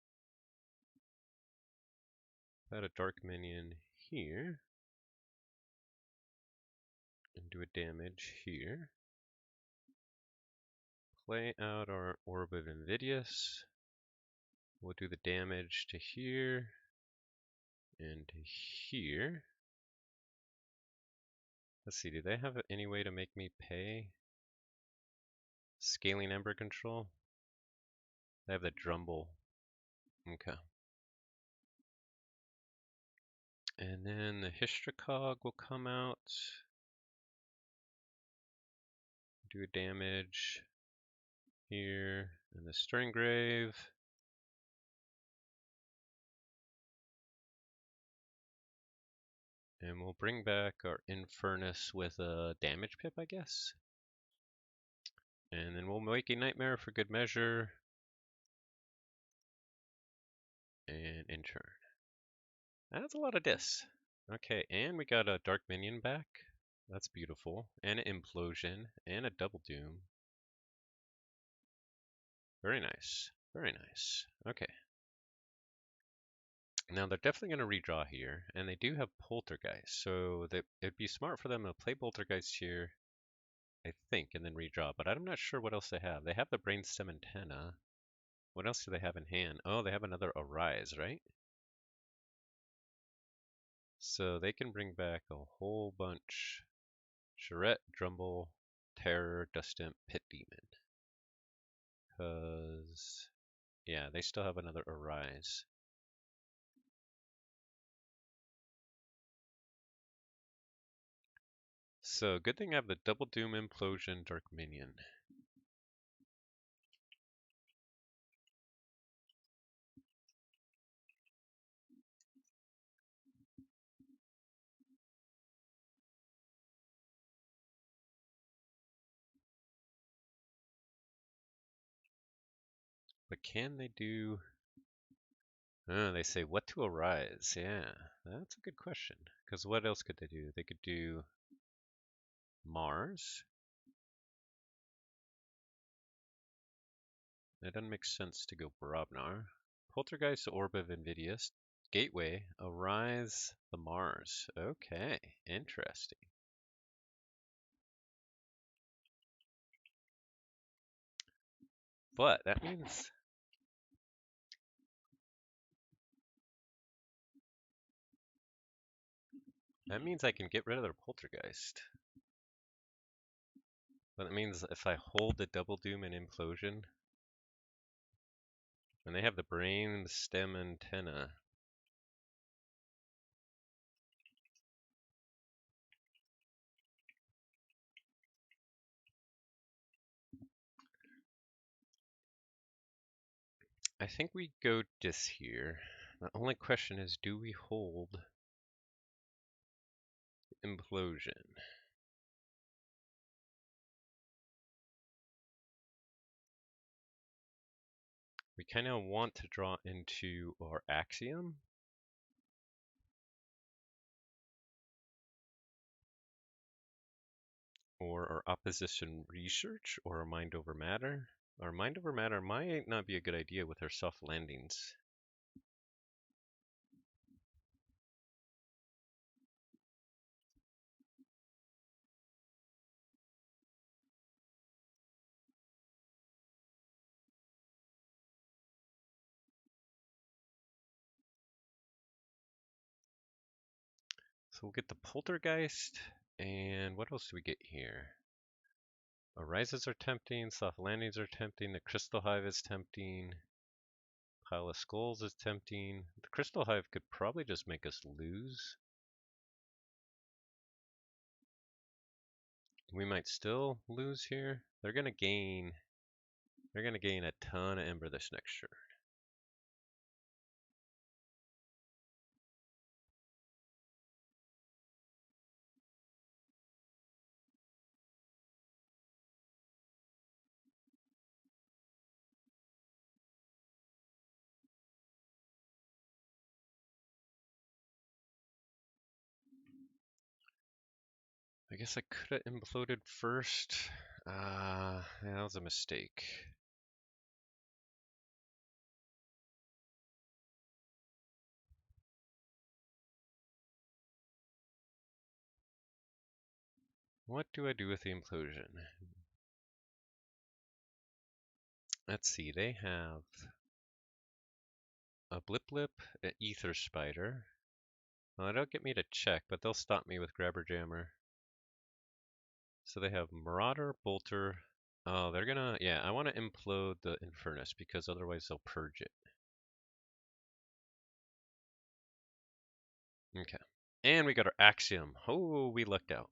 [SPEAKER 1] Add a dark minion here. And do a damage here. Play out our Orb of Invidious. We'll do the damage to here and to here. Let's see, do they have any way to make me pay? Scaling Ember Control? They have the Drumble. Okay. And then the Hystricog will come out. Do a damage here. And the Stirring Grave. And we'll bring back our Infernus with a damage pip, I guess. And then we'll make a Nightmare for good measure. And in turn. That's a lot of dis. Okay, and we got a Dark Minion back. That's beautiful. And an Implosion. And a Double Doom. Very nice. Very nice. Okay. Now they're definitely going to redraw here, and they do have Poltergeist, so it'd be smart for them to play Poltergeist here I think, and then redraw. But I'm not sure what else they have. They have the brainstem antenna. What else do they have in hand? Oh, they have another Arise, right? So they can bring back a whole bunch. Charette, Drumble, Terror, Dust Imp, Pit Demon. Because, yeah, they still have another Arise. So, good thing I have the Double Doom Implosion Dark Minion. But can they do... they say what to Arise. Yeah, that's a good question. Because what else could they do? They could do Mars. It doesn't make sense to go Brobnar. Poltergeist, Orb of Invidious, Gateway, Arise, the Mars. Okay, interesting. But that means I can get rid of their Poltergeist. But that means if I hold the Double Doom and Implosion, and they have the Brain, the Stem, Antenna. I think we go Dis here. The only question is, do we hold Implosion? We kind of want to draw into our Axiom. Or our opposition research, or our mind over matter. Our mind over matter might not be a good idea with our soft landings. So we'll get the Poltergeist, and what else do we get here? Arises are tempting, soft landings are tempting, the Crystal Hive is tempting, Pile of Skulls is tempting. The Crystal Hive could probably just make us lose. We might still lose here. They're gonna gain a ton of Ember this next turn. I guess I could have imploded first. Yeah, that was a mistake. What do I do with the implosion? Let's see, they have a Blip Blip, an Ether Spider. Well, they don't get me to check, but they'll stop me with Grabber Jammer. So they have Marauder, Bolter. Oh, they're gonna, yeah, I want to implode the Infernus because otherwise they'll purge it. Okay. And we got our Axiom. Oh, we lucked out.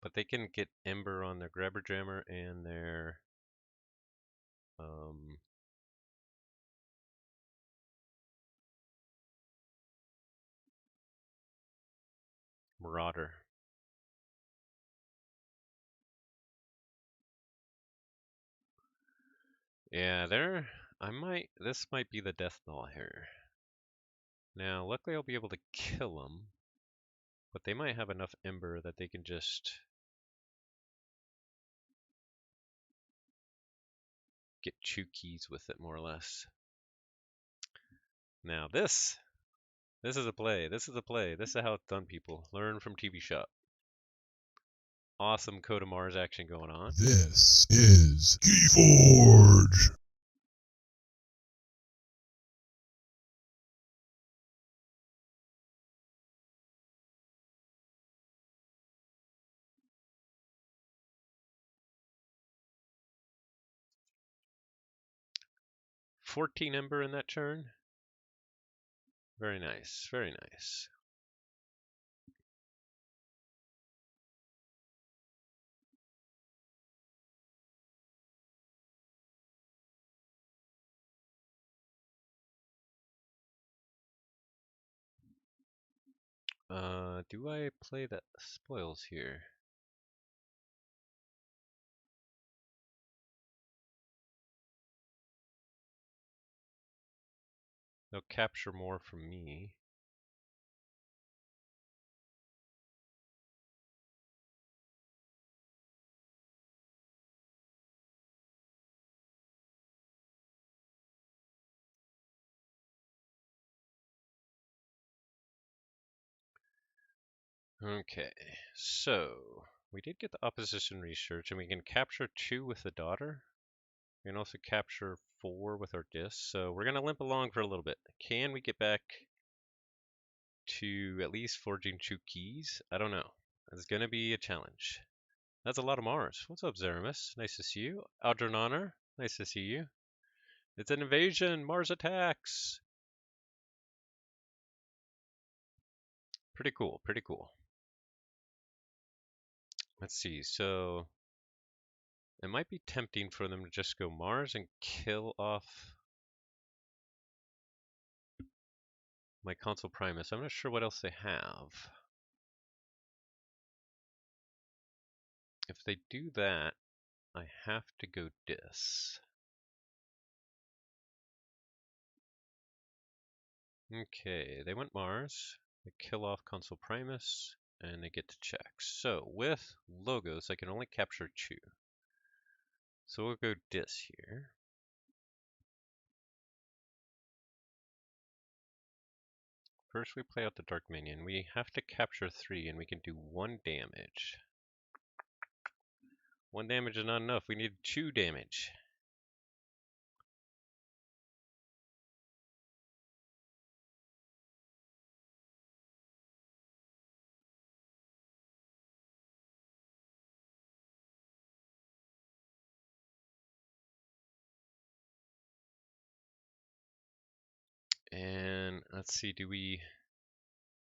[SPEAKER 1] But they can get Ember on their Grabber Jammer and their Marauder. Yeah, this might be the Death Knell here. Now, luckily I'll be able to kill them, but they might have enough Ember that they can just get 2 keys with it, more or less. Now this is a play. This is a play. This is how it's done, people. Learn from TvShop. Awesome Code of Mars action going on.
[SPEAKER 2] This is Keyforge.
[SPEAKER 1] 14 Ember in that turn. Very nice. Very nice. Do I play the spoils here? They'll capture more from me. Okay, so we did get the opposition research, and we can capture 2 with the daughter. We can also capture 4 with our disc, so we're gonna limp along for a little bit. Can we get back to at least forging 2 keys? I don't know. It's gonna be a challenge. That's a lot of Mars. What's up, Zeramis? Nice to see you. Aldranana, nice to see you. It's an invasion. Mars attacks. Pretty cool. Pretty cool. Let's see. So it might be tempting for them to just go Mars and kill off my Consul Primus. I'm not sure what else they have. If they do that, I have to go Dis. Okay, they went Mars. They kill off Consul Primus, and they get to check. So with logos, I can only capture 2. So we'll go Dis here. First we play out the Dark Minion. We have to capture 3 and we can do 1 damage. 1 damage is not enough. We need 2 damage. And let's see, we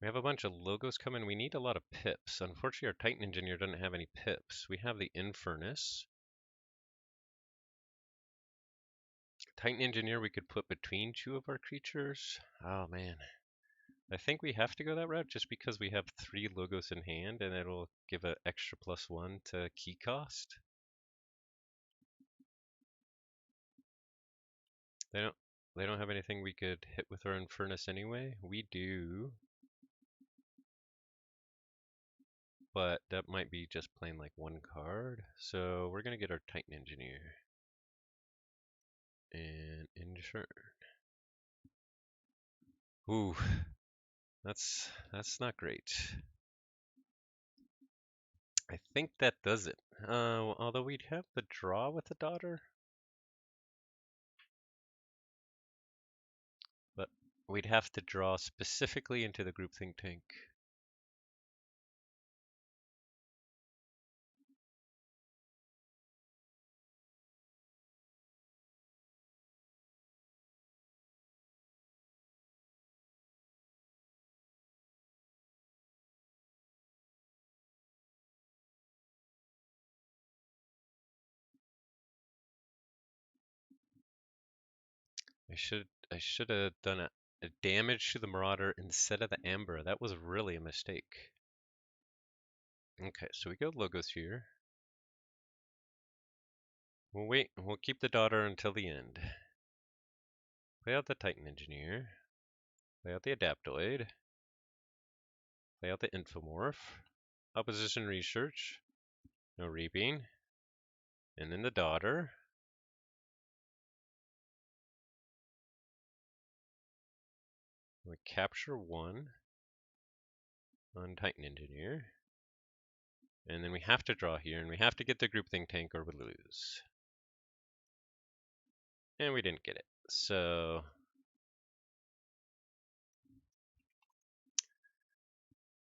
[SPEAKER 1] have a bunch of logos coming. We need a lot of pips. Unfortunately, our Titan Engineer doesn't have any pips. We have the Infernus. Titan Engineer we could put between 2 of our creatures. Oh man. I think we have to go that route just because we have 3 logos in hand and it'll give an extra +1 to key cost. They don't have anything we could hit with our Infernus anyway. We do. But that might be just playing like 1 card. So we're gonna get our Titan Engineer. And insure. Ooh, that's not great. I think that does it. Although we'd have the draw with the daughter. But we'd have to draw specifically into the group think tank. I should have done a damage to the Marauder instead of the Amber. That was really a mistake. Okay, so we go logos here. We'll wait. We'll keep the daughter until the end. Play out the Titan Engineer. Play out the Adaptoid. Play out the Infomorph. Opposition Research. No Reaping. And then the daughter. capture 1 on Titan Engineer. And then we have to draw here, and we have to get the groupthink tank or we lose. And we didn't get it. So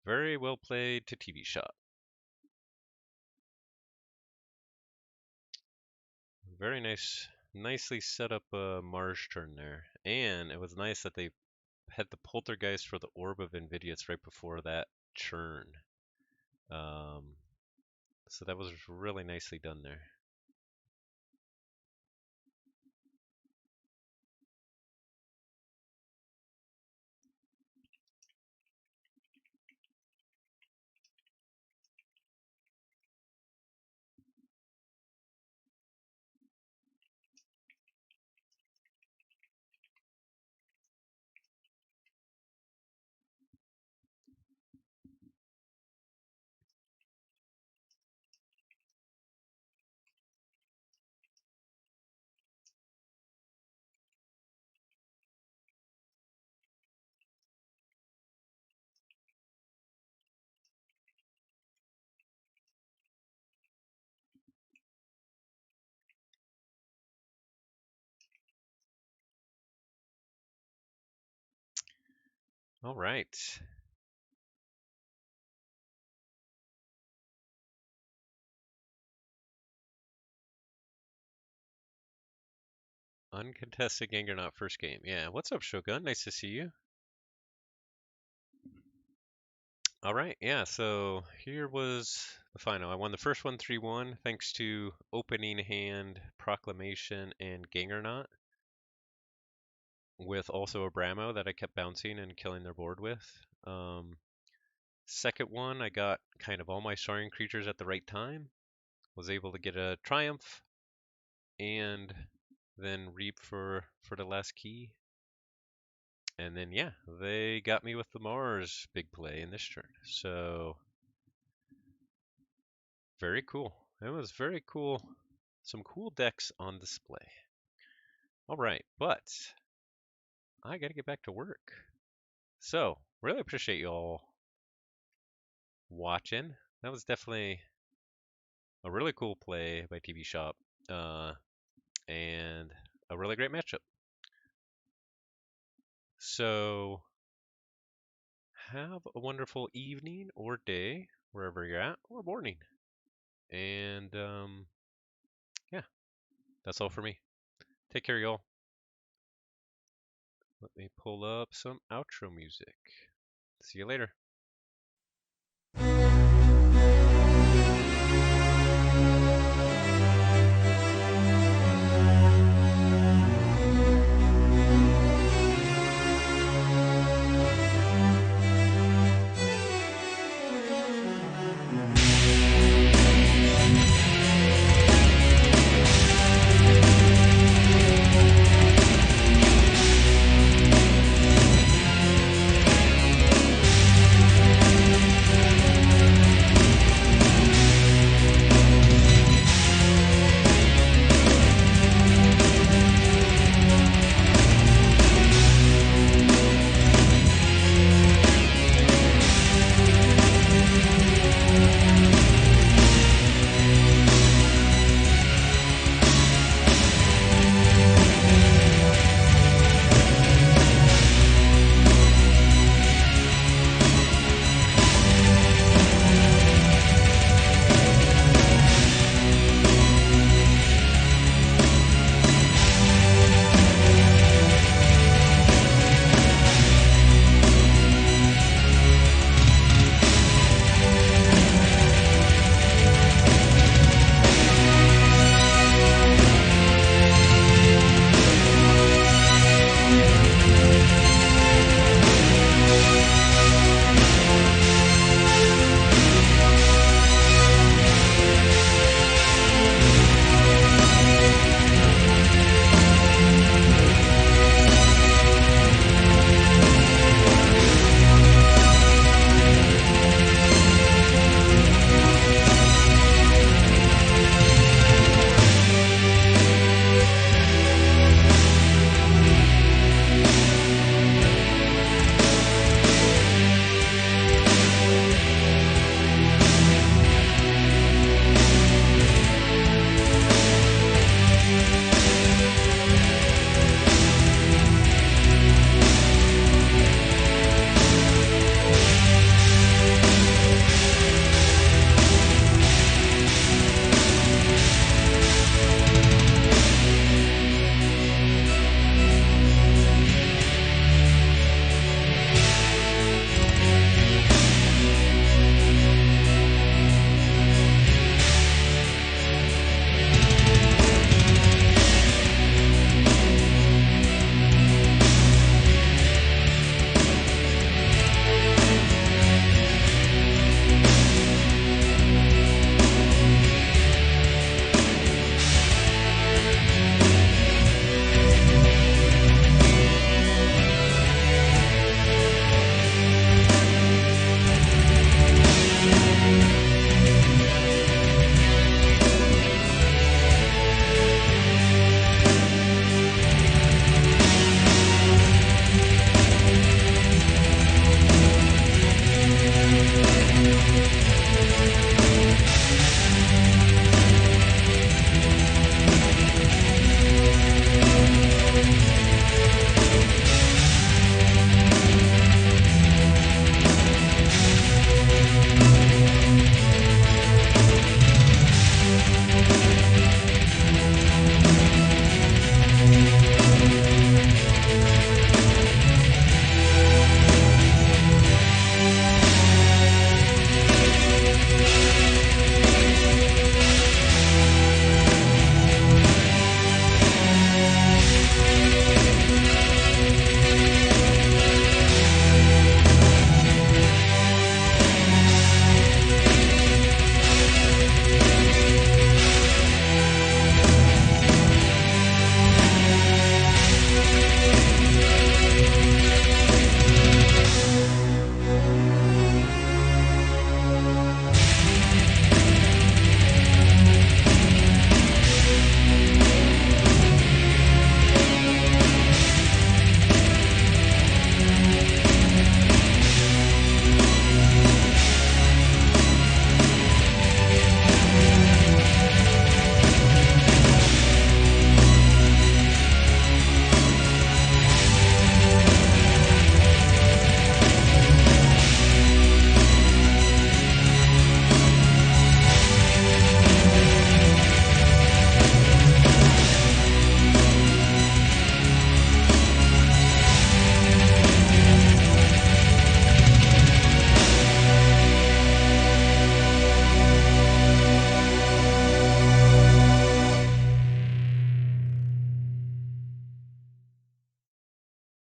[SPEAKER 1] very well played to TvShop. Very nice, nicely set up a Mars turn there. And it was nice that they had the poltergeist for the Orb of Invidious right before that churn. So that was really nicely done there. All right. Uncontested Ganger-nauts first game. Yeah, what's up, Shogun? Nice to see you. All right, yeah, so here was the final. I won the first one 3-1 thanks to opening hand, proclamation, and Ganger-naut, with also a Bramo that I kept bouncing and killing their board with. Second one, I got kind of all my Saurian creatures at the right time, was able to get a Triumph, and then Reap for the last key. And then, yeah, they got me with the Mars big play in this turn. So, very cool. It was very cool. Some cool decks on display. All right, but I got to get back to work. So, really appreciate you all watching. That was definitely a really cool play by TvShop, and a really great matchup. So, have a wonderful evening or day, wherever you're at, or morning. And yeah, that's all for me. Take care, y'all. Let me pull up some outro music. See you later.